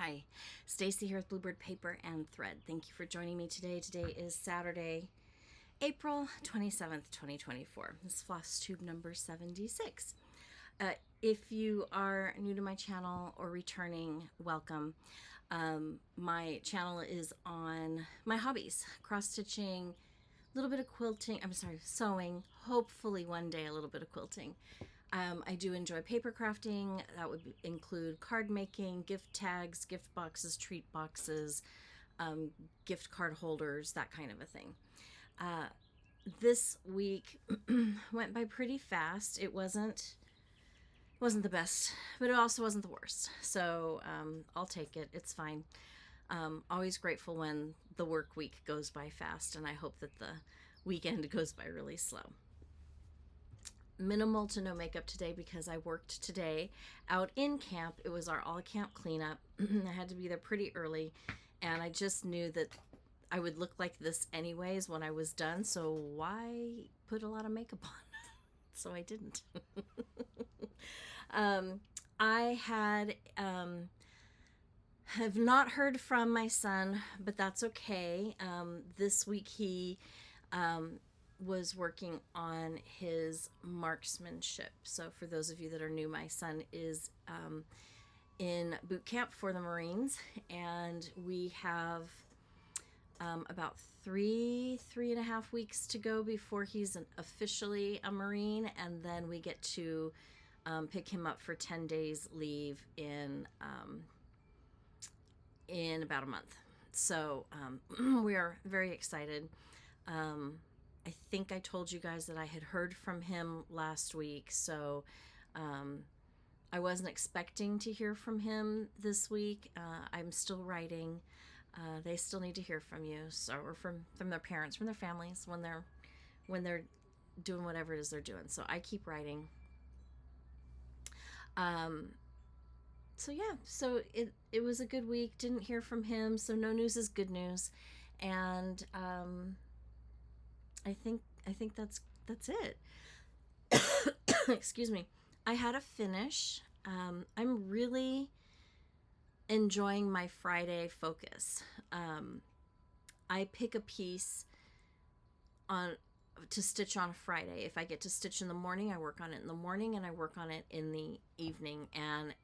Hi, Stacy here with Bluebird Paper and Thread. Thank you for joining me today. Today is Saturday, April 27th, 2024. This is Flosstube number 76. If you are new to my channel or returning, welcome. My channel is on my hobbies, cross-stitching, a little bit of quilting, sewing, hopefully one day a little bit of quilting. I do enjoy paper crafting. That would include card making, gift tags, gift boxes, treat boxes, gift card holders, that kind of a thing. This week went by pretty fast. It wasn't the best, but it also wasn't the worst. So I'll take it. It's fine. Always grateful when the work week goes by fast, and I hope that the weekend goes by really slow. Minimal to no makeup today because I worked today out in camp. It was our all camp cleanup. I had to be there pretty early, and I just knew that I would look like this anyways when I was done, so why put a lot of makeup on? So I didn't. I have not heard from my son, but that's okay. This week he was working on his marksmanship. So for those of you that are new, my son is in boot camp for the Marines, and we have about three and a half weeks to go before he's officially a Marine, and then we get to pick him up for 10 days leave in about a month. So we are very excited. I think I told you guys that I had heard from him last week, so I wasn't expecting to hear from him this week. I'm still writing. They still need to hear from you, or from their parents, from their families, when they're doing whatever it is they're doing. So I keep writing. So yeah, so it was a good week. Didn't hear from him, so no news is good news, and I think that's it. Excuse me. I had a finish. I'm really enjoying my Friday focus. I pick a piece to stitch on Friday. If I get to stitch in the morning, I work on it in the morning, and I work on it in the evening. And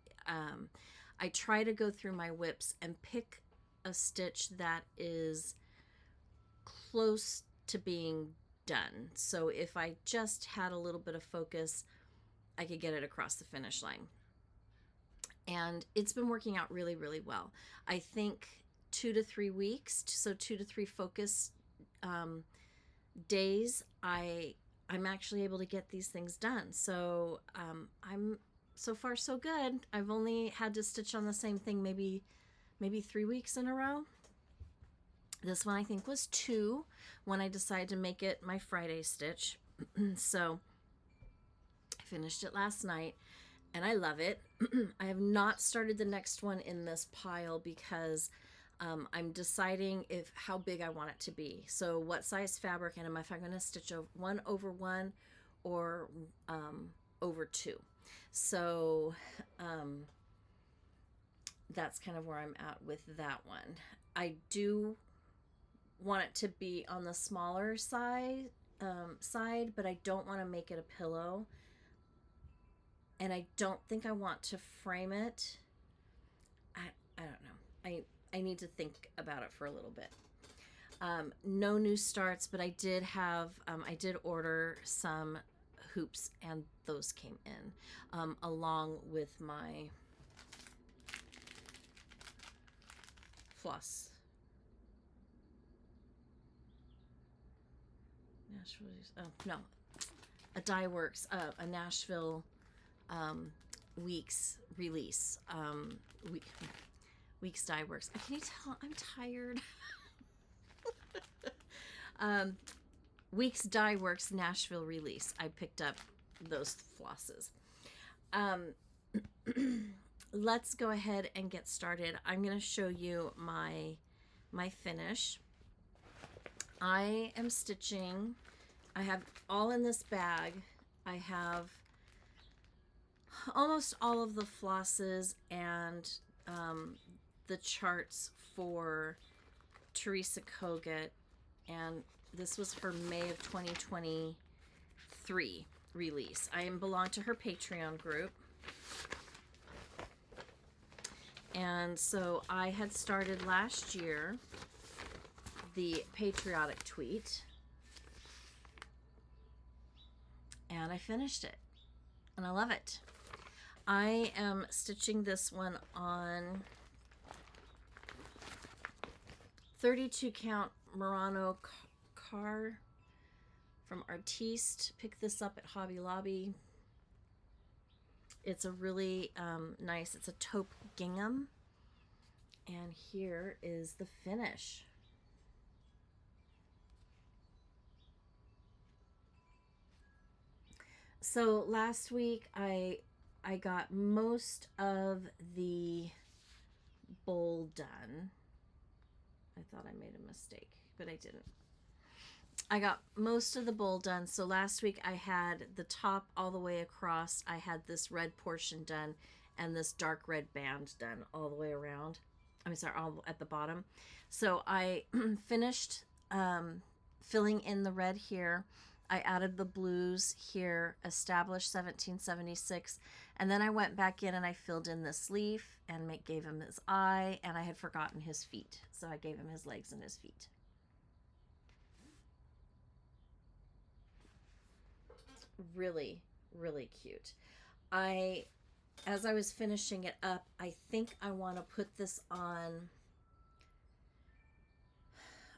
I try to go through my whips and pick a stitch that is close to being done. So if I just had a little bit of focus, I could get it across the finish line. And it's been working out really, really well. I think 2 to 3 weeks, so 2 to 3 focus days, I'm actually able to get these things done. So I'm so far so good. I've only had to stitch on the same thing maybe 3 weeks in a row. This one I think was 2 when I decided to make it my Friday stitch. So I finished it last night and I love it. I have not started the next one in this pile because I'm deciding how big I want it to be. So what size fabric, and if I'm going to stitch 1 over 1 or over 2. So that's kind of where I'm at with that one. I do want it to be on the smaller side, but I don't want to make it a pillow, and I don't think I want to frame it. I don't know. I need to think about it for a little bit. No new starts, but I did order some hoops, and those came in along with my floss. Nashville, a Dye Works, a Nashville Weeks release. Weeks Dye Works. Can you tell I'm tired? Weeks Dye Works Nashville release. I picked up those flosses. Let's go ahead and get started. I'm going to show you my finish. I am stitching. I have all in this bag. I have almost all of the flosses and the charts for Teresa Kogut, and this was her May of 2023 release. I belong to her Patreon group. And so I had started last year the Patriotic Tweet, and I finished it, and I love it. I am stitching this one on 32 count Murano Carre from Artiste. Picked this up at Hobby Lobby. It's a really nice, it's a taupe gingham. And here is the finish. So last week I got most of the bowl done. I thought I made a mistake, but I didn't. I got most of the bowl done. So last week I had the top all the way across. I had this red portion done and this dark red band done all the way around. I'm sorry, all at the bottom. So I finished filling in the red here. I added the blues here, established 1776, and then I went back in and I filled in this leaf and gave him his eye, and I had forgotten his feet, so I gave him his legs and his feet. Really, really cute. As I was finishing it up, I think I want to put this on.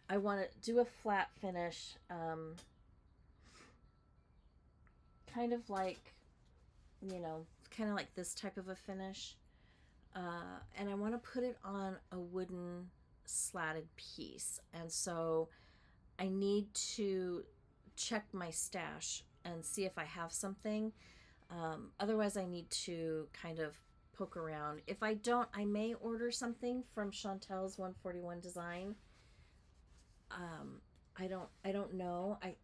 I want to do a flat finish, kind of like, you know, kind of like this type of a finish. And I want to put it on a wooden slatted piece. And so I need to check my stash and see if I have something. Otherwise, I need to kind of poke around. If I don't, I may order something from Chantel's 141 Design. I don't know. I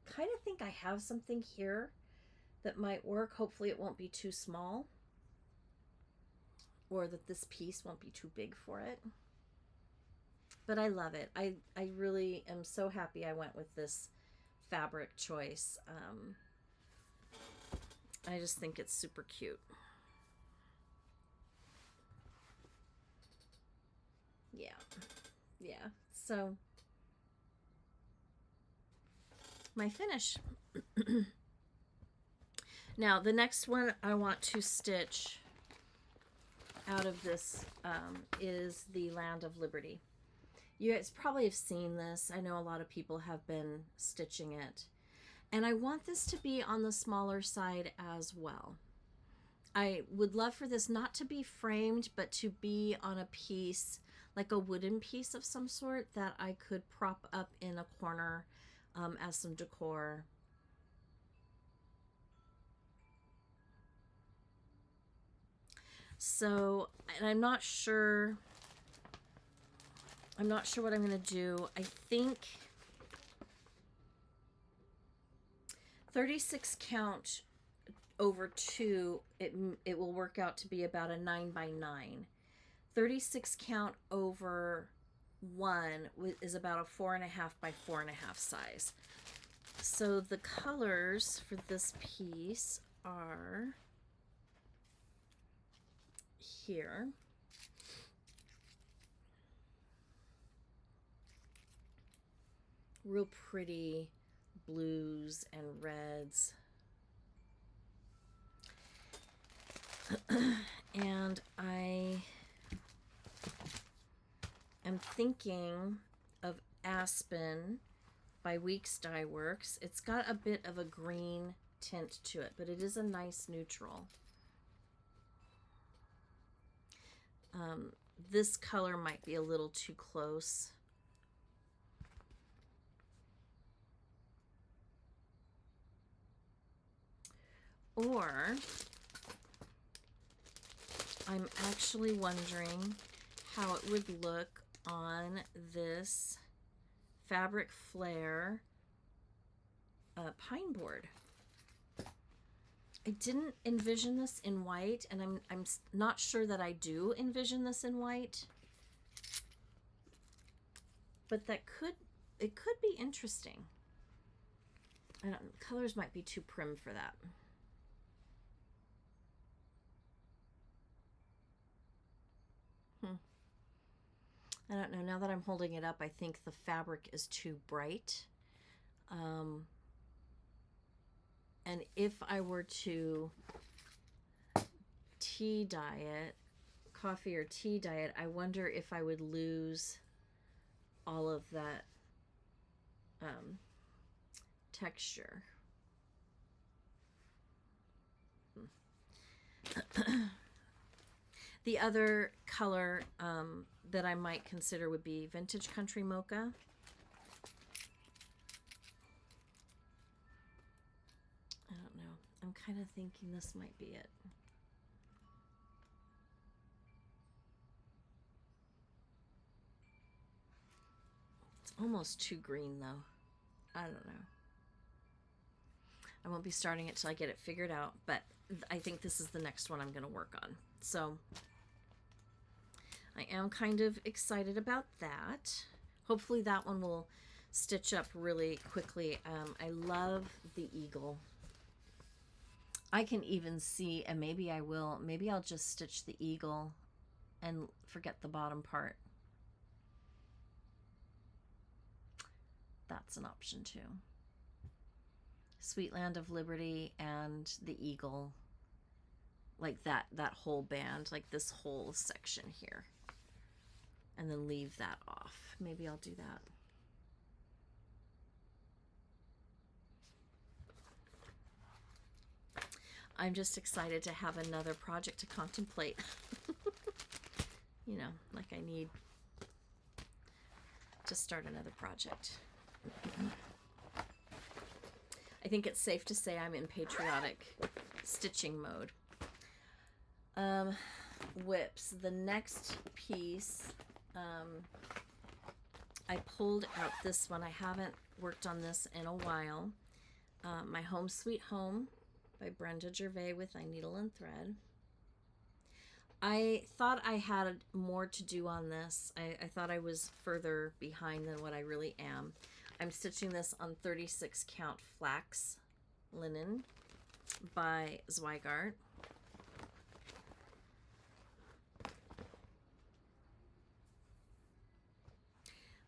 kind of think I have something here that might work. Hopefully it won't be too small, or that this piece won't be too big for it. But I love it. I really am so happy I went with this fabric choice. I just think it's super cute. Yeah. So my finish. Now the next one I want to stitch out of this is the Land of Liberty. You guys probably have seen this. I know a lot of people have been stitching it. And I want this to be on the smaller side as well. I would love for this not to be framed, but to be on a piece, like a wooden piece of some sort that I could prop up in a corner as some decor. So, and I'm not sure what I'm going to do. I think 36 count over 2, it will work out to be about a 9 by 9. 36 count over 1 is about a 4.5 by 4.5 size. So the colors for this piece are here. Real pretty blues and reds. And I am thinking of Aspen by Weeks Dye Works. It's got a bit of a green tint to it, but it is a nice neutral. This color might be a little too close. Or I'm actually wondering how it would look on this Fabric Flare pine board. I didn't envision this in white, and I'm not sure that I do envision this in white. but it could be interesting. I don't, colors might be too prim for that. I don't know. Now that I'm holding it up, I think the fabric is too bright. And if I were to tea dye it, coffee or tea dye it, I wonder if I would lose all of that texture. The other color that I might consider would be Vintage Country Mocha. I don't know. I'm kind of thinking this might be it. It's almost too green though. I don't know. I won't be starting it till I get it figured out, but I think this is the next one I'm going to work on. So I am kind of excited about that. Hopefully that one will stitch up really quickly. I love the eagle. I can even see, and maybe I will, maybe I'll just stitch the eagle and forget the bottom part. That's an option too. Sweet Land of Liberty and the eagle, like that whole band, like this whole section here, and then leave that off. Maybe I'll do that. I'm just excited to have another project to contemplate. You know, like I need to start another project. I think it's safe to say I'm in patriotic stitching mode. Whips. The next piece, I pulled out this one. I haven't worked on this in a while. My Home Sweet Home by Brenda Gervais with I Needle and Thread. I thought I had more to do on this. I thought I was further behind than what I really am. I'm stitching this on 36 count flax linen by Zweigart.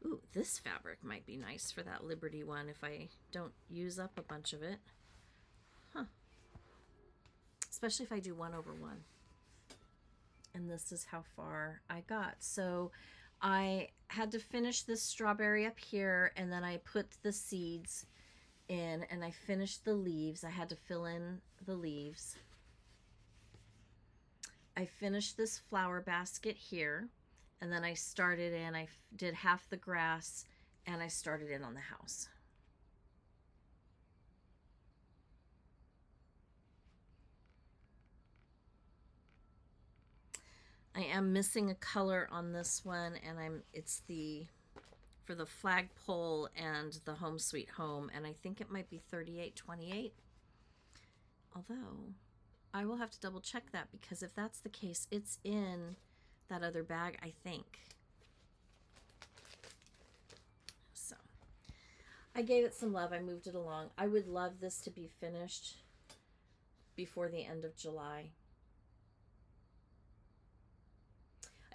Ooh, this fabric might be nice for that Liberty one if I don't use up a bunch of it. Huh. Especially if I do 1/1. And this is how far I got. So I had to finish this strawberry up here, and then I put the seeds in, and I finished the leaves. I had to fill in the leaves. I finished this flower basket here, and then I started in, I did half the grass, and I started in on the house. I am missing a color on this one, and it's for the flagpole and the Home Sweet Home, and I think it might be 3828. Although I will have to double check that, because if that's the case, it's in that other bag, I think. So I gave it some love. I moved it along. I would love this to be finished before the end of July.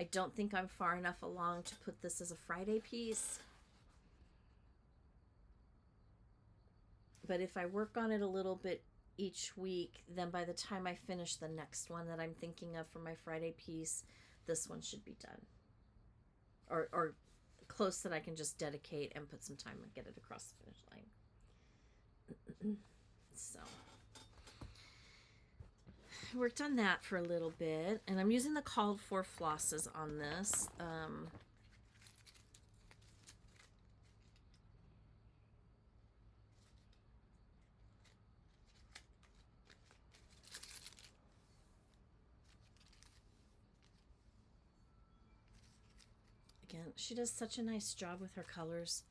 I don't think I'm far enough along to put this as a Friday piece. But if I work on it a little bit each week, then by the time I finish the next one that I'm thinking of for my Friday piece, this one should be done. Or close, that I can just dedicate and put some time and get it across the finish line. So I worked on that for a little bit, and I'm using the called for flosses on this. Again, she does such a nice job with her colors.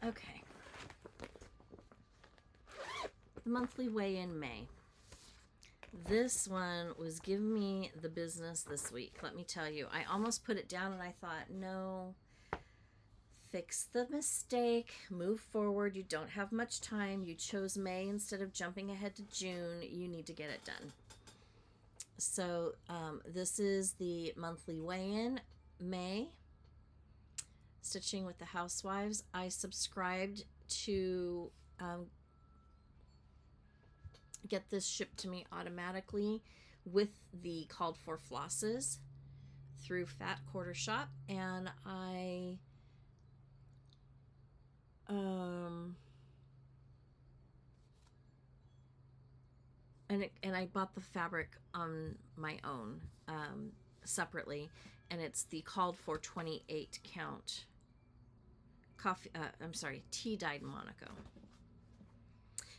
Okay. the monthly weigh-in May. This one was giving me the business this week, let me tell you. I almost put it down and I thought, no, fix the mistake, move forward. You don't have much time. You chose May instead of jumping ahead to June. You need to get it done. So this is the monthly weigh-in May, stitching with the Housewives. I subscribed to get this shipped to me automatically with the called for flosses through Fat Quarter Shop, and I and I bought the fabric on my own separately, and it's the called for 28 count Tea Dyed Monaco.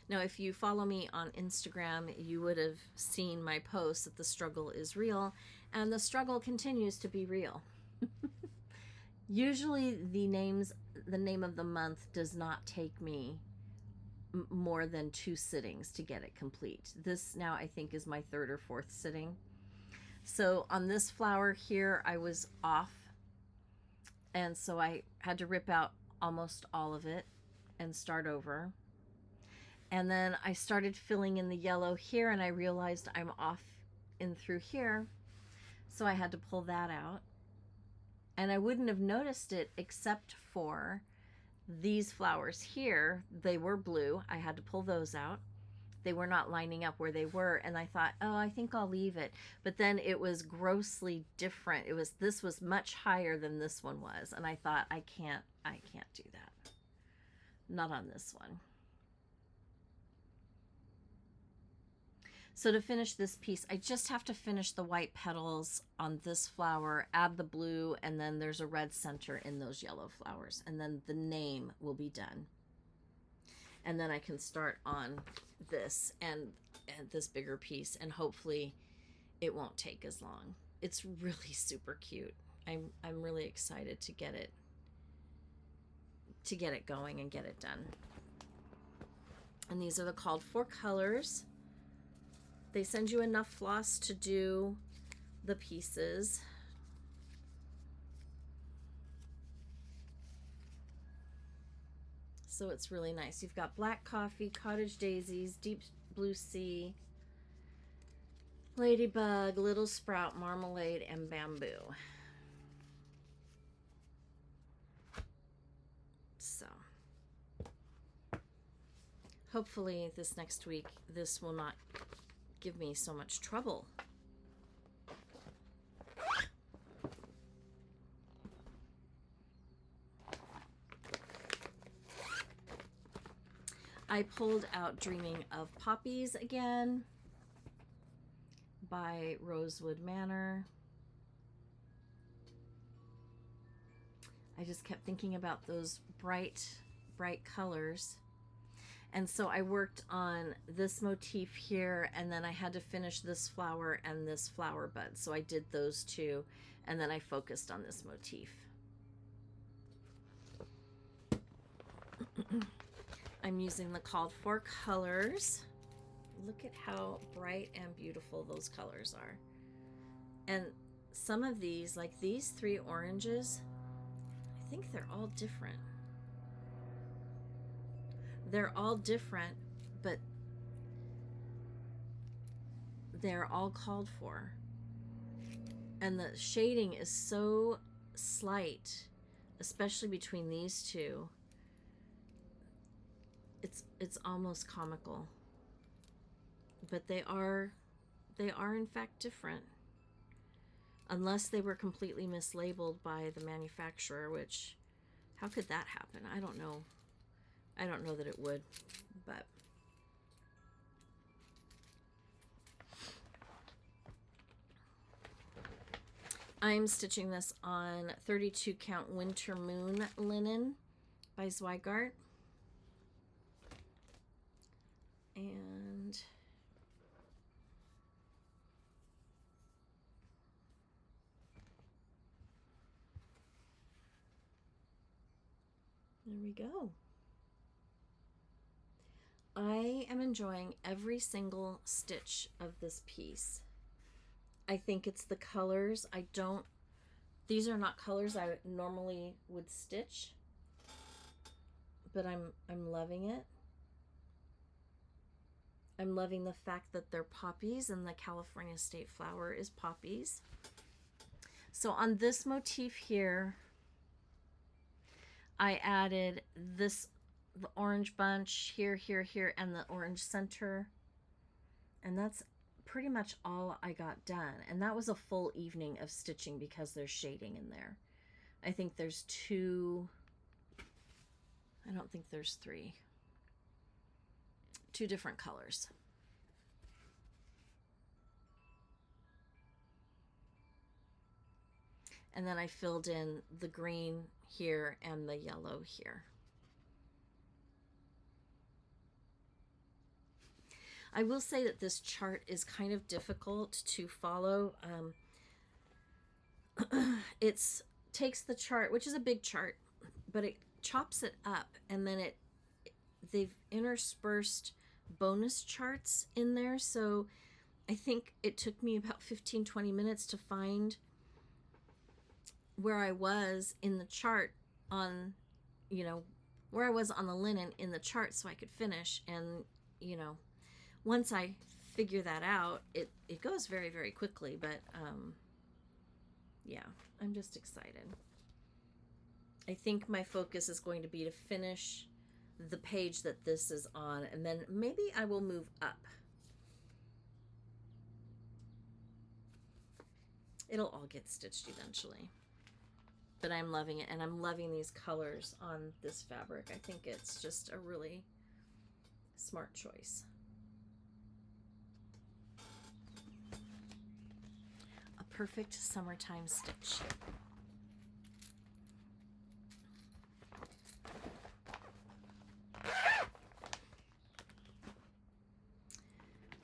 Now, if you follow me on Instagram, you would have seen my post that the struggle is real, and the struggle continues to be real. Usually the name of the month does not take me more than 2 sittings to get it complete. This now I think is my 3rd or 4th sitting. So on this flower here, I was off, and so I had to rip out almost all of it and start over. And then I started filling in the yellow here, and I realized I'm off in through here, so I had to pull that out. And I wouldn't have noticed it except for these flowers here. They were blue. I had to pull those out. They were not lining up where they were, and I thought, oh, I think I'll leave it. But then it was grossly different. This was much higher than this one was, and I thought, I can't do that. Not on this one. So to finish this piece, I just have to finish the white petals on this flower, add the blue, and then there's a red center in those yellow flowers, and then the name will be done. And then I can start on this and this bigger piece, and hopefully it won't take as long. It's really super cute. I'm really excited to get it going and get it done. And these are the called for colors. They send you enough floss to do the pieces. So it's really nice. You've got black coffee, cottage daisies, deep blue sea, ladybug, little sprout, marmalade, and bamboo. So hopefully this next week, this will not give me so much trouble. I pulled out Dreaming of Poppies again by Rosewood Manor. I just kept thinking about those bright colors. And so I worked on this motif here, and then I had to finish this flower and this flower bud. So I did those two, and then I focused on this motif. I'm using the called for colors. Look at how bright and beautiful those colors are. And some of these, like these 3 oranges, I think they're all different. They're all different, but they're all called for. And the shading is so slight, especially between these two. It's almost comical. But they are in fact different. Unless they were completely mislabeled by the manufacturer, which, how could that happen? I don't know. I don't know that it would, but I'm stitching this on 32 count Winter Moon linen by Zweigart. And there we go. I am enjoying every single stitch of this piece. I think it's the colors. These are not colors I normally would stitch, but I'm loving it. I'm loving the fact that they're poppies and the California state flower is poppies. So on this motif here, I added the orange bunch here, here, and the orange center. And that's pretty much all I got done. And that was a full evening of stitching because there's shading in there. I think there's two, I don't think there's three. Two different colors. And then I filled in the green here and the yellow here. I will say that this chart is kind of difficult to follow. It takes the chart, which is a big chart, but it chops it up, and then they've interspersed bonus charts in there. So I think it took me about 15-20 minutes to find where I was in the chart on, where I was on the linen in the chart so I could finish. And, once I figure that out, it goes very, very quickly. But, yeah, I'm just excited. I think my focus is going to be to finish the page that this is on, and then maybe I will move up. It'll all get stitched eventually. But I'm loving it, and I'm loving these colors on this fabric. I think it's just a really smart choice. A perfect summertime stitch.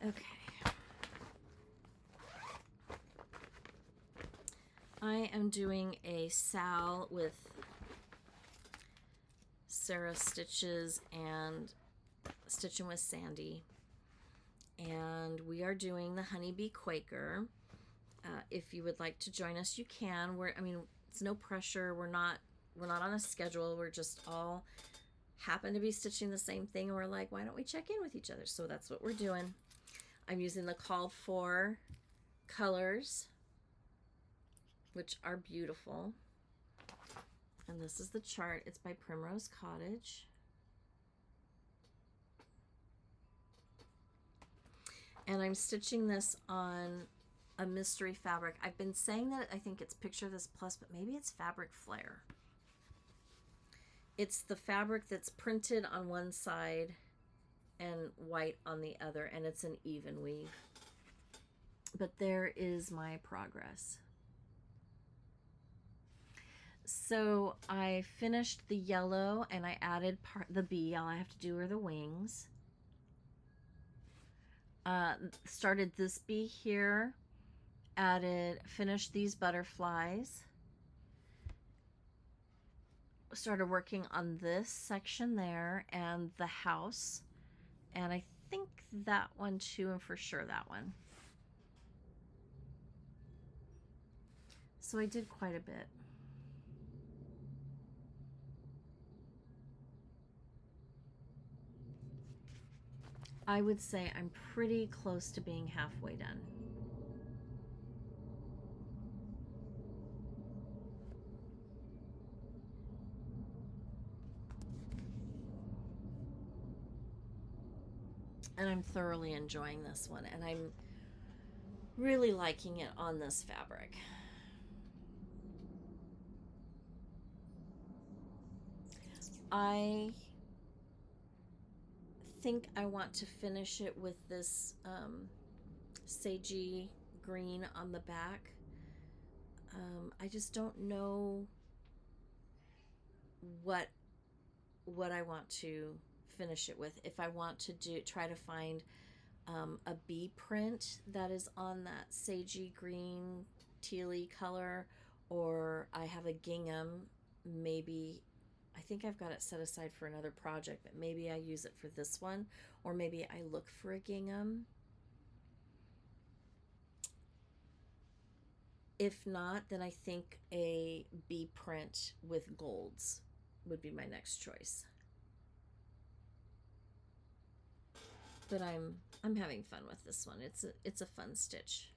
Okay. I am doing a Sal with Sarah Stitches and Stitching with Sandy. And we are doing the Honeybee Quaker. If you would like to join us, you can. It's no pressure. We're not on a schedule. We're just all happen to be stitching the same thing. And we're like, why don't we check in with each other? So that's what we're doing. I'm using the called for colors, which are beautiful. And this is the chart. It's by Primrose Cottage. And I'm stitching this on a mystery fabric. I've been saying that I think it's Picture This Plus, but maybe it's Fabric Flare. It's the fabric that's printed on one side and white on the other, and it's an even weave. But there is my progress. So I finished the yellow and I added the bee. All I have to do are the wings. Started this bee here, finished these butterflies, started working on this section there and the house, and I think that one too, and for sure that one. So I did quite a bit. I would say I'm pretty close to being halfway done. And I'm thoroughly enjoying this one, and I'm really liking it on this fabric. I think I want to finish it with this sagey green on the back. I just don't know what I want to finish it with. If I want to try to find a bee print that is on that sagey green tealy color, or I have a gingham, maybe I think I've got it set aside for another project, but maybe I use it for this one, or maybe I look for a gingham. If not, then I think a bee print with golds would be my next choice. But I'm having fun with this one. It's a fun stitch.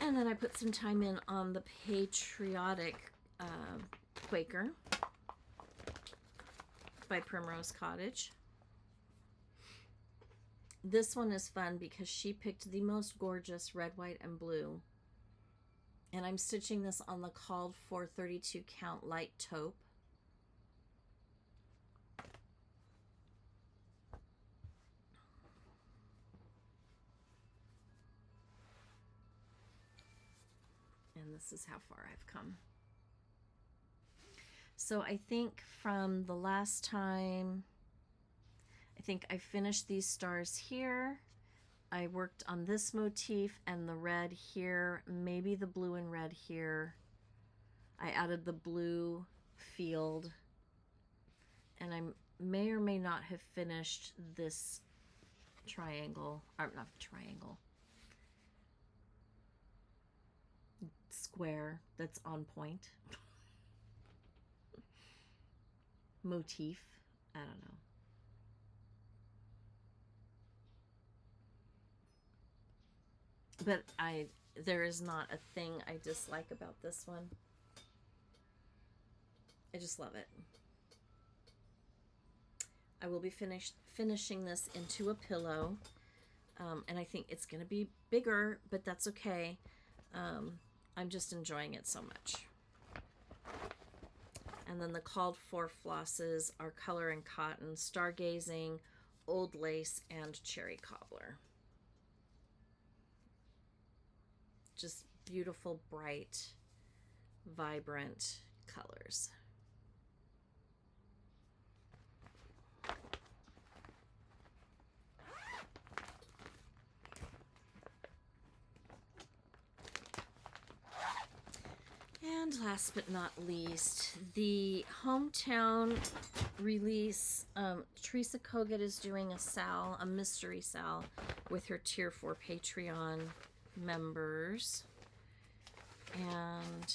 And then I put some time in on the Patriotic Quaker by Primrose Cottage. This one is fun because she picked the most gorgeous red, white, and blue. And I'm stitching this on the called for 32 count light taupe. And this is how far I've come. So I think from the last time, I think I finished these stars here. I worked on this motif and the red here, maybe the blue and red here. I added the blue field, and I may or may not have finished this triangle, or not triangle, square that's on point. Motif, I don't know. But there is not a thing I dislike about this one. I just love it. I will be finishing this into a pillow, and I think it's going to be bigger, but that's okay. I'm just enjoying it so much. And then the called for flosses are Color and Cotton, Stargazing, Old Lace, and Cherry Cobbler. Just beautiful, bright, vibrant colors. And last but not least, the hometown release. Teresa Kogut is doing a mystery sal with her Tier 4 Patreon members. And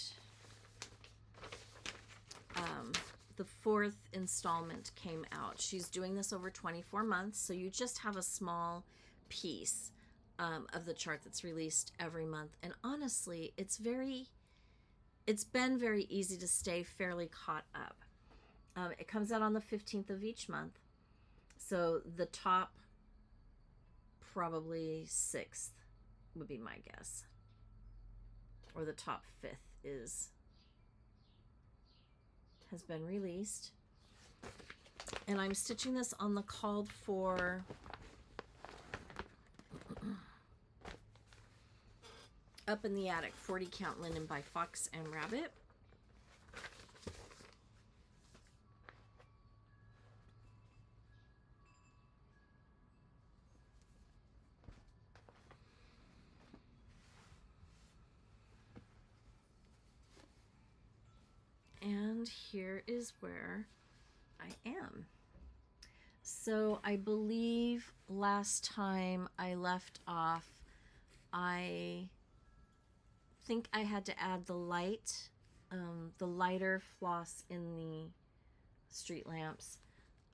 the 4th installment came out. She's doing this over 24 months, so you just have a small piece of the chart that's released every month. And honestly, it's been very easy to stay fairly caught up. It comes out on the 15th of each month. So the top, probably 6th would be my guess. Or the top 5th has been released. And I'm stitching this on the called for Up in the Attic 40 count linen by Fox and Rabbit. And here is where I am. So I believe last time I left off, I think I had to add the lighter floss in the street lamps.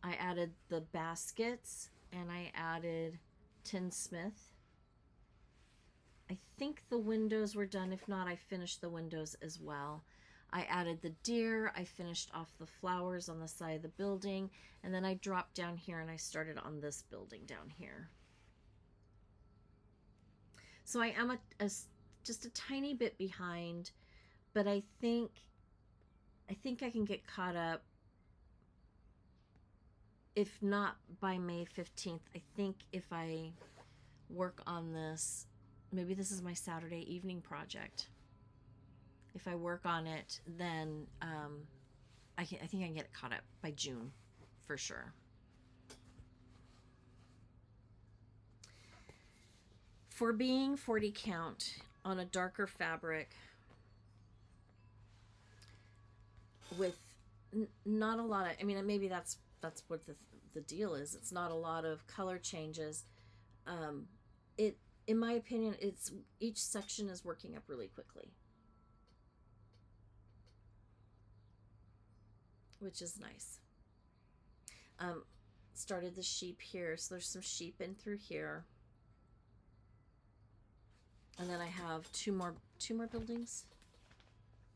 I added the baskets and I added tinsmith. I think the windows were done. If not, I finished the windows as well. I added the deer. I finished off the flowers on the side of the building, and then I dropped down here and I started on this building down here. So I am just a tiny bit behind, but I think I can get caught up. If not by May 15th, I think if I work on this, maybe this is my Saturday evening project. if I work on it, then I think I can get it caught up by June for sure. For being 40 count on a darker fabric with not a lot of, I mean, maybe that's what the deal is. It's not a lot of color changes. It, in my opinion, it's each section is working up really quickly, which is nice. Started the sheep here, so there's some sheep in through here, and then I have two more buildings.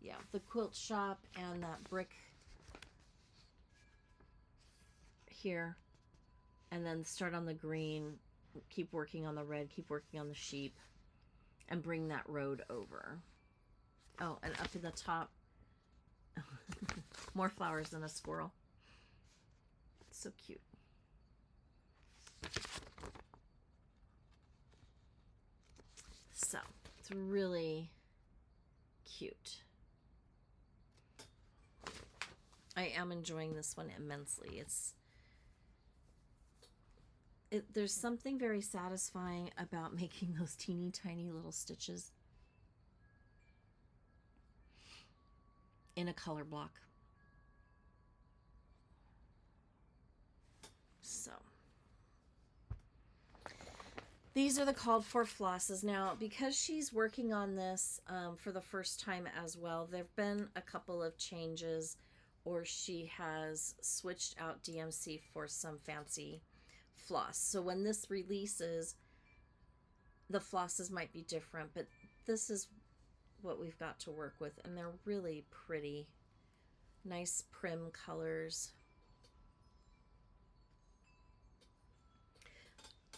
Yeah, the quilt shop and that brick here, and then start on the green, keep working on the red, keep working on the sheep, and bring that road over. Oh, and up in the top, more flowers than a squirrel. It's so cute. So it's really cute. I am enjoying this one immensely. There's something very satisfying about making those teeny tiny little stitches in a color block. So these are the called for flosses. Now, because she's working on this for the first time as well, there have been a couple of changes, or she has switched out DMC for some fancy floss. So when this releases, the flosses might be different, but this is what we've got to work with, and they're really pretty. Nice prim colors.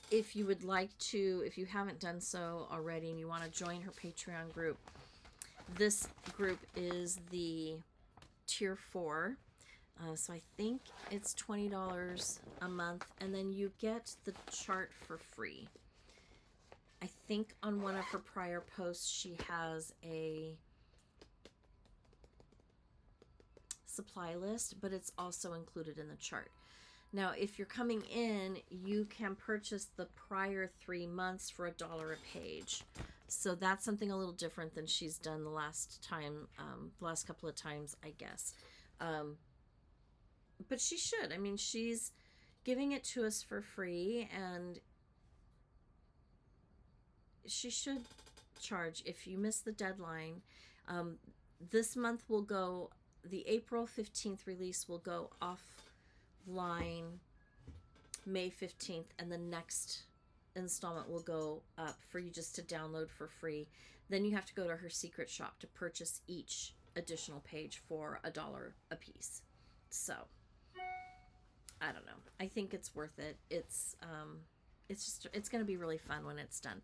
If you would like to, if you haven't done so already and you want to join her Patreon group, this group is the tier 4. So I think it's $20 a month, and then you get the chart for free. I think on one of her prior posts she has a supply list, but it's also included in the chart. Now, if you're coming in, you can purchase the prior 3 months for $1 a page. So that's something a little different than she's done the last time, the last couple of times, I guess. But she should. I mean, she's giving it to us for free, and she should charge if you miss the deadline. This month will go, the April 15th release will go offline May 15th, and the next installment will go up for you just to download for free. Then you have to go to her secret shop to purchase each additional page for $1 a piece. So I don't know. I think it's worth it. It's going to be really fun when it's done.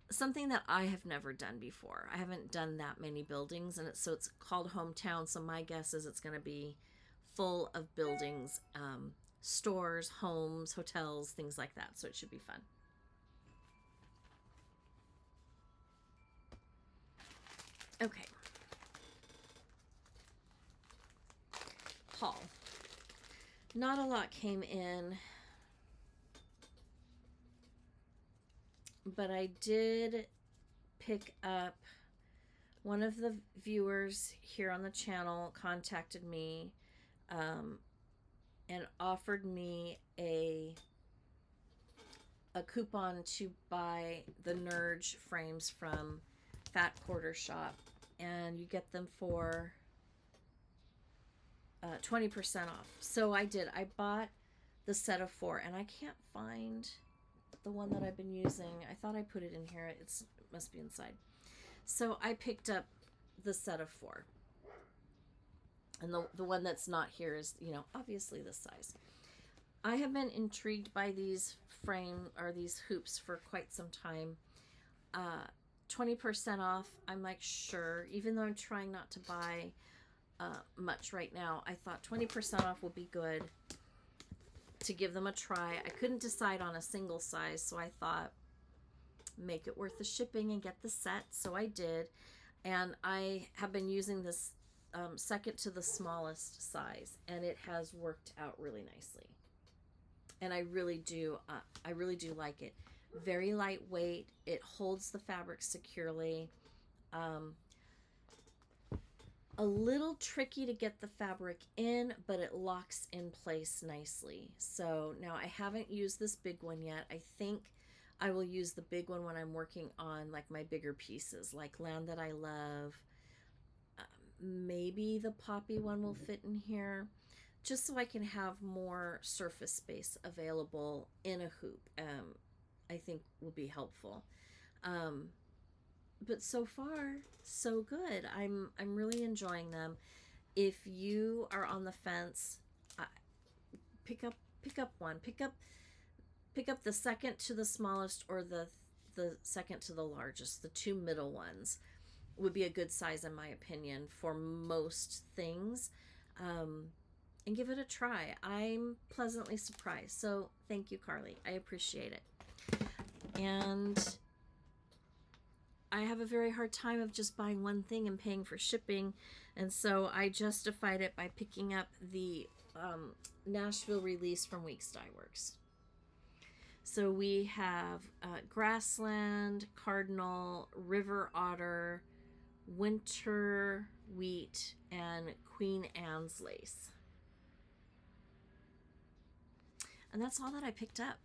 Something that I have never done before. I haven't done that many buildings, and it's called Hometown. So my guess is it's going to be full of buildings, stores, homes, hotels, things like that. So it should be fun. Okay. Haul. Not a lot came in, but I did pick up, one of the viewers here on the channel contacted me and offered me a coupon to buy the Nerge frames from Fat Quarter Shop, and you get them for 20% off. So I did. I bought the set of 4, and I can't find the one that I've been using. I thought I put it in here. It must be inside. So I picked up the set of 4. And the one that's not here is, you know, obviously this size. I have been intrigued by these these hoops for quite some time. 20% off, I'm like, sure. Even though I'm trying not to buy much right now, I thought 20% off would be good to give them a try. I couldn't decide on a single size, so I thought make it worth the shipping and get the set. So I did, And I have been using this second to the smallest size, and it has worked out really nicely. And I really do like it. Very lightweight. It holds the fabric securely. A little tricky to get the fabric in, but it locks in place nicely. So now I haven't used this big one yet. I think I will use the big one when I'm working on like my bigger pieces, like Land That I Love. Maybe the poppy one will fit in here, just so I can have more surface space available in a hoop. I think will be helpful. But so far, so good. I'm really enjoying them. If you are on the fence, pick up one. Pick up the second to the smallest, or the second to the largest. The two middle ones would be a good size, in my opinion, for most things. And give it a try. I'm pleasantly surprised. So thank you, Carly. I appreciate it. And I have a very hard time of just buying one thing and paying for shipping. And so I justified it by picking up the Nashville release from Weeks Dye Works. So we have Grassland, Cardinal, River Otter, Winter Wheat, and Queen Anne's Lace. And that's all that I picked up.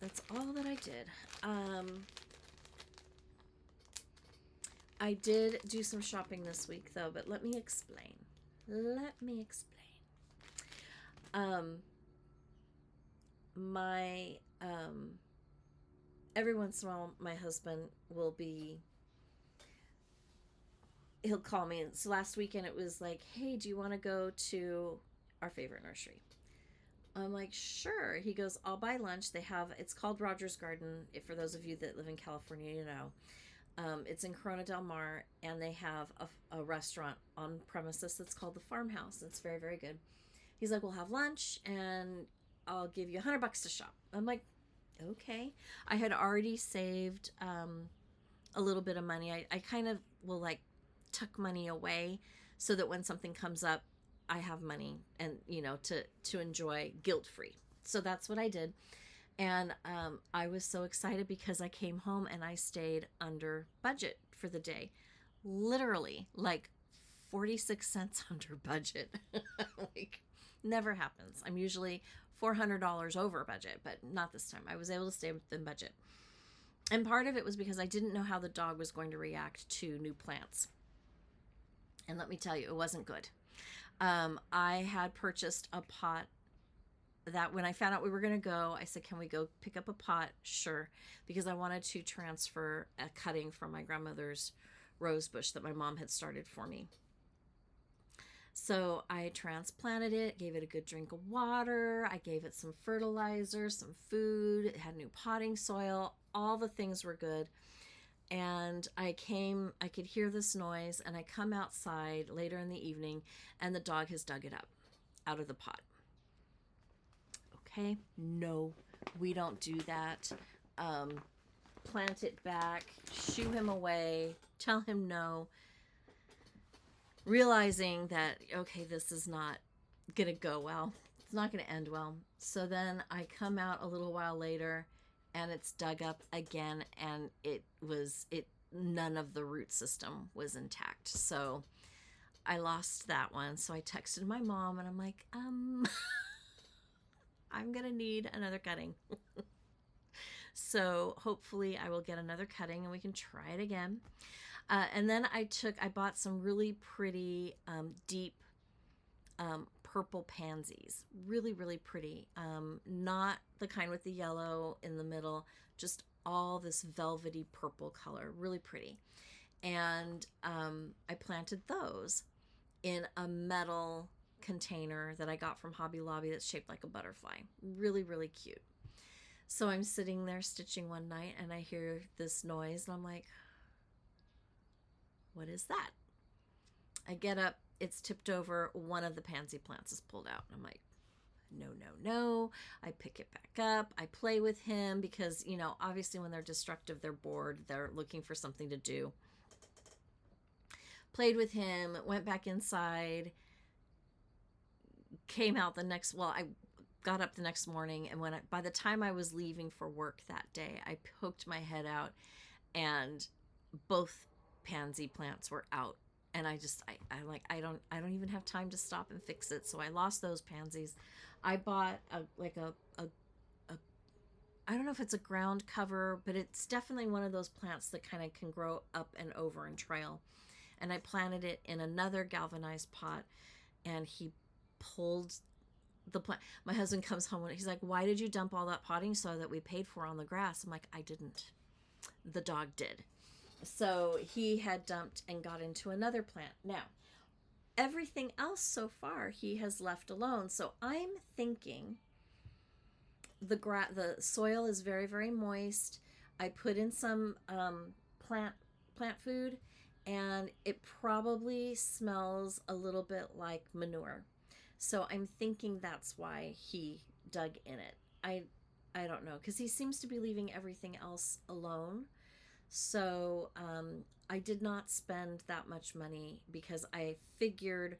That's all that I did. I did do some shopping this week, though, but let me explain. Every once in a while, my husband will he'll call me. So last weekend it was like, hey, do you want to go to our favorite nursery? I'm like, sure. He goes, I'll buy lunch. It's called Rogers Garden. For those of you that live in California, you know. It's in Corona Del Mar, and they have a restaurant on premises that's called the Farmhouse. It's very, very good. He's like, we'll have lunch, and I'll give you $100 to shop. I'm like, okay. I had already saved a little bit of money. I kind of will like tuck money away so that when something comes up, I have money and, you know, to enjoy guilt-free. So that's what I did. And I was so excited because I came home and I stayed under budget for the day. Literally, like 46 cents under budget. Like, never happens. I'm usually $400 over budget, but not this time. I was able to stay within budget. And part of it was because I didn't know how the dog was going to react to new plants. And let me tell you, it wasn't good. I had purchased a pot that when I found out we were going to go, I said, can we go pick up a pot? Sure. Because I wanted to transfer a cutting from my grandmother's rose bush that my mom had started for me. So I transplanted it, gave it a good drink of water. I gave it some fertilizer, some food. It had new potting soil. All the things were good. And I could hear this noise, and I come outside later in the evening, and the dog has dug it up out of the pot. Okay, no, we don't do that. Plant it back, shoo him away, tell him no. Realizing that, okay, this is not going to go well. It's not going to end well. So then I come out a little while later, and it's dug up again, and none of the root system was intact. So I lost that one. So I texted my mom, and I'm like, I'm going to need another cutting. So hopefully I will get another cutting and we can try it again. And then I bought some really pretty deep purple pansies. Really, really pretty. Not the kind with the yellow in the middle, just all this velvety purple color. Really pretty. And I planted those in a metal container that I got from Hobby Lobby that's shaped like a butterfly. Really, really cute. So I'm sitting there stitching one night, and I hear this noise, and I'm like, what is that? I get up, it's tipped over, one of the pansy plants is pulled out. I'm like, no, no, no. I pick it back up. I play with him because, you know, obviously when they're destructive, they're bored. They're looking for something to do. Played with him, went back inside, came out the next, well, I got up the next morning, and by the time I was leaving for work that day, I poked my head out and both pansy plants were out. And I'm like, I don't even have time to stop and fix it. So I lost those pansies. I bought a I don't know if it's a ground cover, but it's definitely one of those plants that kind of can grow up and over and trail. And I planted it in another galvanized pot, and he pulled the plant. My husband comes home and he's like, "Why did you dump all that potting soil that we paid for on the grass?" I'm like, "I didn't. The dog did." So he had dumped and got into another plant. Now, everything else so far he has left alone. So I'm thinking the soil is very, very moist. I put in some plant food, and it probably smells a little bit like manure. So I'm thinking that's why he dug in it. I don't know, because he seems to be leaving everything else alone. So I did not spend that much money because I figured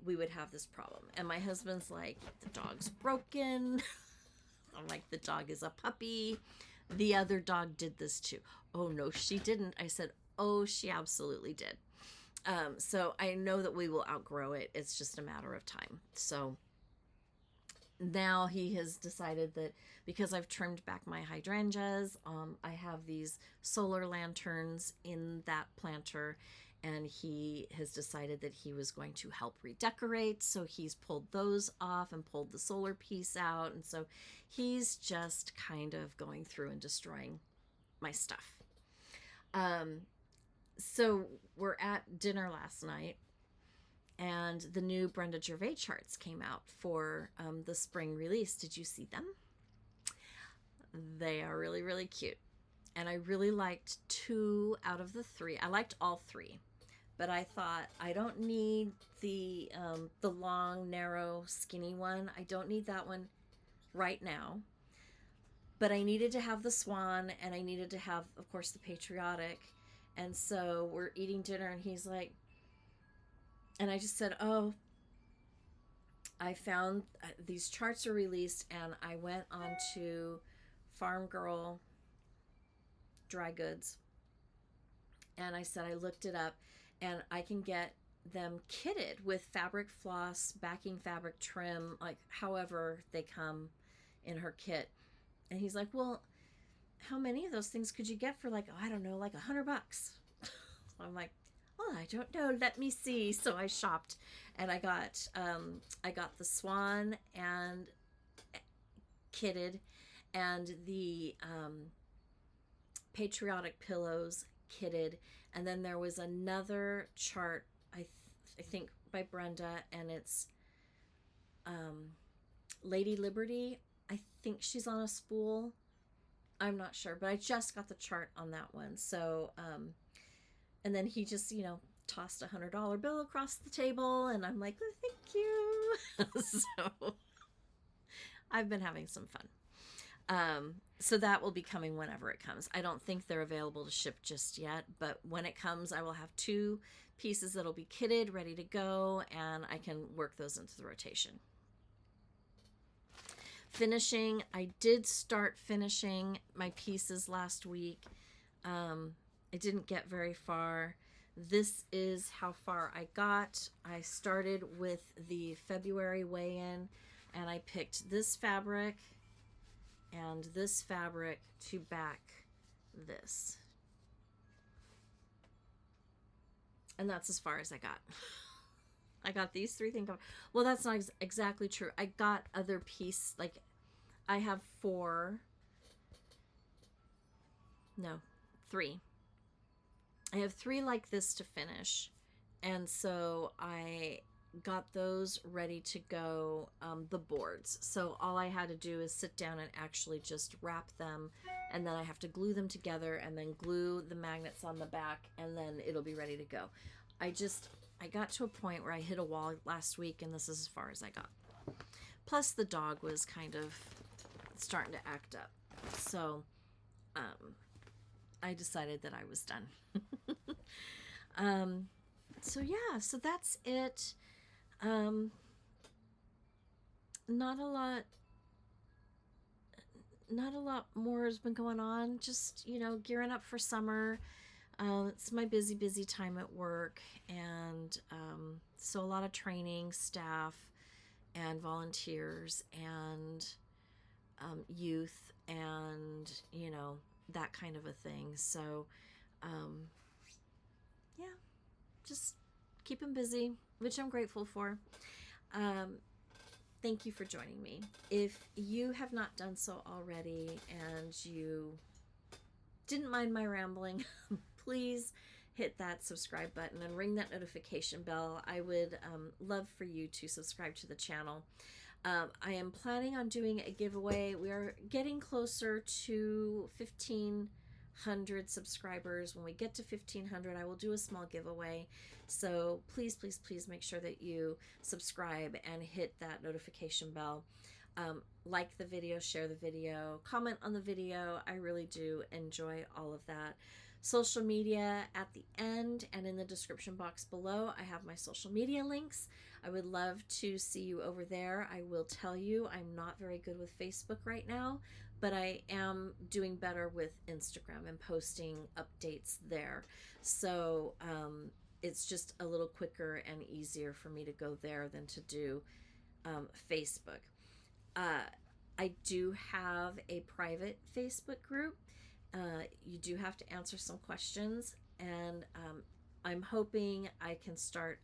we would have this problem. And my husband's like, "The dog's broken." I'm like, "The dog is a puppy. The other dog did this too." "Oh, no, she didn't." I said, "Oh, she absolutely did." So I know that we will outgrow it. It's just a matter of time. So now he has decided that because I've trimmed back my hydrangeas, I have these solar lanterns in that planter, and he has decided that he was going to help redecorate. So he's pulled those off and pulled the solar piece out. And so he's just kind of going through and destroying my stuff. So we're at dinner last night, and the new Brenda Gervais charts came out for the spring release. Did you see them? They are really, really cute. And I really liked 2 out of the 3. I liked all 3, but I thought I don't need the long, narrow, skinny one. I don't need that one right now. But I needed to have the swan, and I needed to have, of course, the patriotic. And so we're eating dinner, and he's like, and I just said, "Oh, I found these charts are released," and I went on to Farm Girl Dry Goods, and I said I looked it up, and I can get them kitted with fabric floss, backing fabric trim, like however they come in her kit. And he's like, "Well, how many of those things could you get for, like, I don't know, like $100? I'm like, "Oh, I don't know. Let me see." So I shopped, and I got the swan and kitted, and the patriotic pillows kitted, and then there was another chart I think by Brenda, and it's Lady Liberty. I think she's on a spool. I'm not sure, but I just got the chart on that one. So and then he just, tossed a $100 bill across the table, and I'm like, "Oh, thank you." So I've been having some fun. So that will be coming whenever it comes. I don't think they're available to ship just yet, but when it comes, I will have 2 pieces that'll be kitted, ready to go, and I can work those into the rotation. Finishing, I did start finishing my pieces last week. I didn't get very far. This is how far I got. I started with the February weigh-in, and I picked this fabric and this fabric to back this. And that's as far as I got. I got these 3 things. Well, that's not exactly true. I got other pieces, like I have 3. I have 3 like this to finish, and so I got those ready to go, the boards. So all I had to do is sit down and actually just wrap them, and then I have to glue them together and then glue the magnets on the back, and then it'll be ready to go. I got to a point where I hit a wall last week, and this is as far as I got. Plus the dog was kind of starting to act up. So I decided that I was done. So yeah, so that's it. Not a lot more has been going on. Just, you know, gearing up for summer. It's my busy time at work, and so a lot of training staff and volunteers and youth and, you know, that kind of a thing. So yeah, just keep them busy, which I'm grateful for. Thank you for joining me. If you have not done so already and you didn't mind my rambling, please hit that subscribe button and ring that notification bell. I would love for you to subscribe to the channel. I am planning on doing a giveaway. We are getting closer to 1,500 subscribers. When we get to 1,500, I will do a small giveaway. So please make sure that you subscribe and hit that notification bell. Like the video, share the video, comment on the video. I really do enjoy all of that. Social media at the end and in the description box below. I have my social media links. I would love to see you over there. I will tell you, I'm not very good with Facebook right now, but I am doing better with Instagram and posting updates there. So it's just a little quicker and easier for me to go there than to do Facebook. I do have a private Facebook group. You do have to answer some questions, and I'm hoping I can start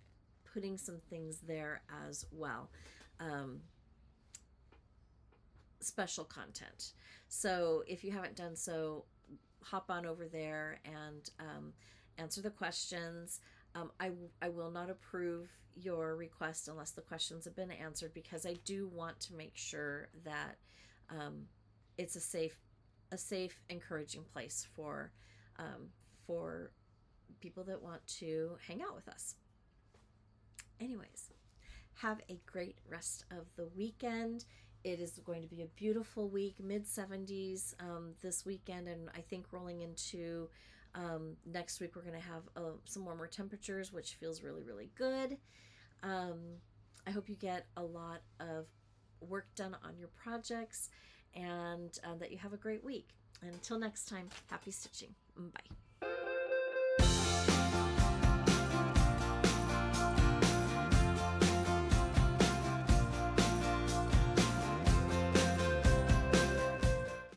putting some things there as well. Special content. So if you haven't done so, hop on over there and answer the questions. I will not approve your request unless the questions have been answered, because I do want to make sure that it's a safe, encouraging place for people that want to hang out with us. Anyways, have a great rest of the weekend. It is going to be a beautiful week, mid-70s this weekend, and I think rolling into next week we're going to have some warmer temperatures, which feels really good. I hope you get a lot of work done on your projects, and that you have a great week. Until next time, happy stitching. Bye.